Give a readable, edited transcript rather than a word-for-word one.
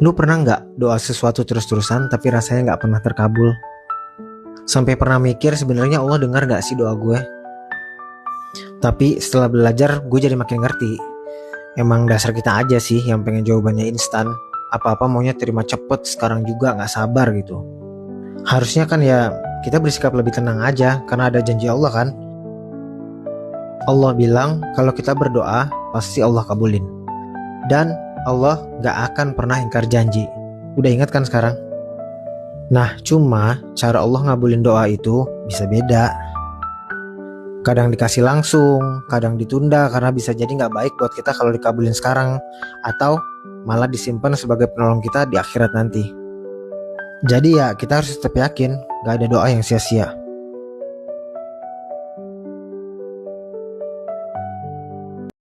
Lu pernah nggak doa sesuatu terus-terusan tapi rasanya nggak pernah terkabul? Sampai pernah mikir sebenarnya Allah dengar nggak sih doa gue? Tapi setelah belajar gue jadi makin ngerti. Emang dasar kita aja sih yang pengen jawabannya instan. Apa-apa maunya terima cepet sekarang juga, nggak sabar gitu. Harusnya kan ya kita bersikap lebih tenang aja karena ada janji Allah kan. Allah bilang kalau kita berdoa pasti Allah kabulin. Dan Allah gak akan pernah ingkar janji. Udah ingat kan sekarang? Nah cuma cara Allah ngabulin doa itu bisa beda. Kadang dikasih langsung, kadang ditunda karena bisa jadi gak baik buat kita kalau dikabulin sekarang. Atau malah disimpan sebagai penolong kita di akhirat nanti. Jadi ya kita harus tetap yakin gak ada doa yang sia-sia.